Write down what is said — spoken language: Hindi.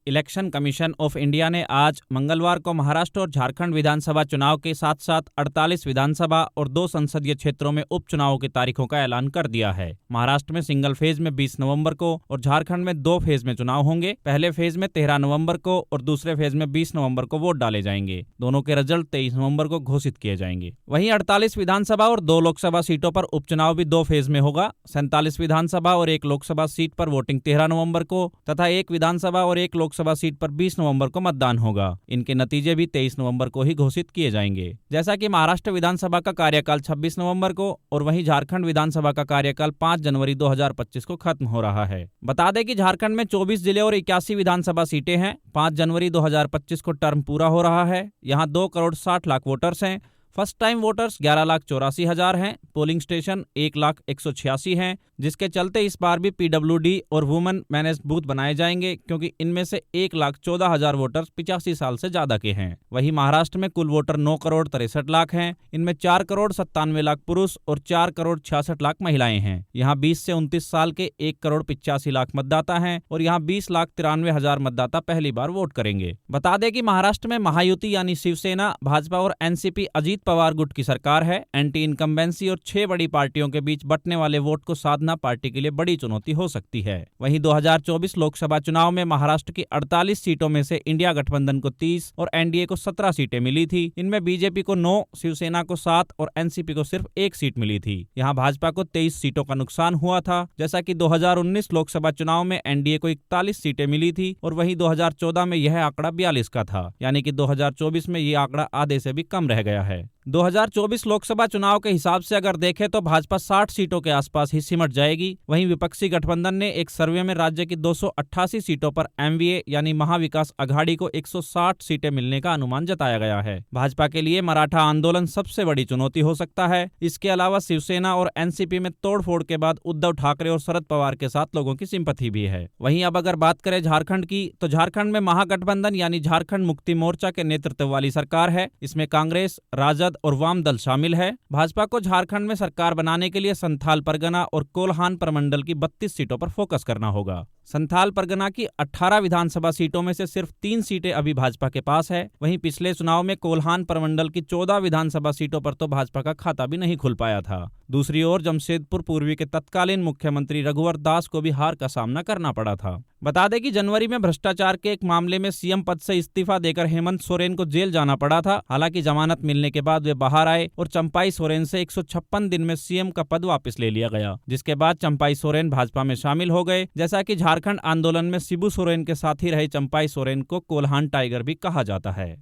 इलेक्शन कमीशन ऑफ इंडिया ने आज मंगलवार को महाराष्ट्र और झारखंड विधानसभा चुनाव के साथ साथ 48 विधानसभा और 2 संसदीय क्षेत्रों में उपचुनावों की तारीखों का ऐलान कर दिया है। महाराष्ट्र में सिंगल फेज में 20 नवंबर को और झारखंड में 2 फेज में चुनाव होंगे। पहले फेज में 13 नवंबर को और दूसरे फेज में 20 नवंबर को वोट डाले जाएंगे। दोनों के रिजल्ट 23 नवंबर को घोषित किए जाएंगे। वहीं 48 विधानसभा और 2 लोकसभा सीटों पर उपचुनाव भी 2 फेज में होगा। 47 विधानसभा और 1 लोकसभा सीट पर वोटिंग 13 नवंबर को तथा 1 विधानसभा और 1 लोकसभा सीट पर 20 नवंबर को मतदान होगा। इनके नतीजे भी 23 नवंबर को ही घोषित किए जाएंगे। जैसा कि महाराष्ट्र विधानसभा का कार्यकाल 26 नवंबर को और वहीं झारखंड विधानसभा का कार्यकाल 5 जनवरी 2025 को खत्म हो रहा है। बता दें कि झारखंड में 24 जिले और 81 विधानसभा सीटें हैं। 5 जनवरी 2025 को टर्म पूरा हो रहा है। यहाँ 2 करोड़ 60 लाख वोटर्स हैं। फर्स्ट टाइम वोटर्स 11,84,000 हैं। पोलिंग स्टेशन 1,186 हैं, जिसके चलते इस बार भी पीडब्ल्यूडी और वुमेन मैनेज्ड बूथ बनाए जाएंगे, क्योंकि इनमें से 1,14,000 वोटर्स 85 साल से ज्यादा के हैं। वहीं महाराष्ट्र में कुल वोटर 9 करोड़ 63 लाख हैं। इनमें 4 करोड़ 97 लाख पुरुष और 4 करोड़ 66 लाख महिलाएं हैं। यहाँ 20 से 29 साल के 1 करोड़ 85 लाख मतदाता हैं और यहाँ 20,93,000 मतदाता पहली बार वोट करेंगे। बता दें कि महाराष्ट्र में महायुति यानी शिवसेना, भाजपा और एनसीपी अजीत पवार गुट की सरकार है। एंटी इनकम्बेंसी और 6 बड़ी पार्टियों के बीच बंटने वाले वोट को साधना पार्टी के लिए बड़ी चुनौती हो सकती है। वहीं 2024 लोकसभा चुनाव में महाराष्ट्र की 48 सीटों में से इंडिया गठबंधन को 30 और एनडीए को 17 सीटें मिली थी। इनमें बीजेपी को 9, शिवसेना को 7 और एनसीपी को सिर्फ 1 सीट मिली थी। यहाँ भाजपा को 23 सीटों का नुकसान हुआ था। जैसा कि 2019 लोकसभा चुनाव में एनडीए को 41 सीटें मिली थी और वहीं 2014 में यह आंकड़ा 42 का था, यानी कि 2024 में ये आंकड़ा आधे से भी कम रह गया है। 2024 लोकसभा चुनाव के हिसाब से अगर देखें तो भाजपा 60 सीटों के आसपास ही सिमट जाएगी। वहीं विपक्षी गठबंधन ने एक सर्वे में राज्य की 288 सीटों पर एमवीए यानी महाविकास अघाड़ी को 160 सीटें मिलने का अनुमान जताया गया है। भाजपा के लिए मराठा आंदोलन सबसे बड़ी चुनौती हो सकता है। इसके अलावा शिवसेना और एनसीपी में तोड़फोड़ के बाद उद्धव ठाकरे और शरद पवार के साथ लोगों की सिंपैथी भी है। वहीं अब अगर बात करें झारखंड की, तो झारखंड में महागठबंधन यानी झारखंड मुक्ति मोर्चा के नेतृत्व वाली सरकार है। इसमें कांग्रेस, राजद और वाम दल शामिल है। भाजपा को झारखंड में सरकार बनाने के लिए संथाल परगना और कोल्हान प्रमंडल की 32 सीटों पर फोकस करना होगा। संथाल परगना की 18 विधानसभा सीटों में से सिर्फ 3 सीटें अभी भाजपा के पास है। वहीं पिछले चुनाव में कोल्हान प्रमंडल की 14 विधानसभा सीटों पर तो भाजपा का खाता भी नहीं खुल पाया था। दूसरी ओर जमशेदपुर पूर्वी के तत्कालीन मुख्यमंत्री रघुवर दास को भी हार का सामना करना पड़ा था। बता दें कि जनवरी में भ्रष्टाचार के एक मामले में सीएम पद से इस्तीफा देकर हेमंत सोरेन को जेल जाना पड़ा था। हालांकि जमानत मिलने के बाद वे बाहर आए और चंपाई सोरेन से 156 दिन में सीएम का पद वापस ले लिया गया, जिसके बाद चंपाई सोरेन भाजपा में शामिल हो गए। जैसा कि झारखंड आंदोलन में शिबू सोरेन के साथ ही रहे चंपाई सोरेन को कोल्हान टाइगर भी कहा जाता है।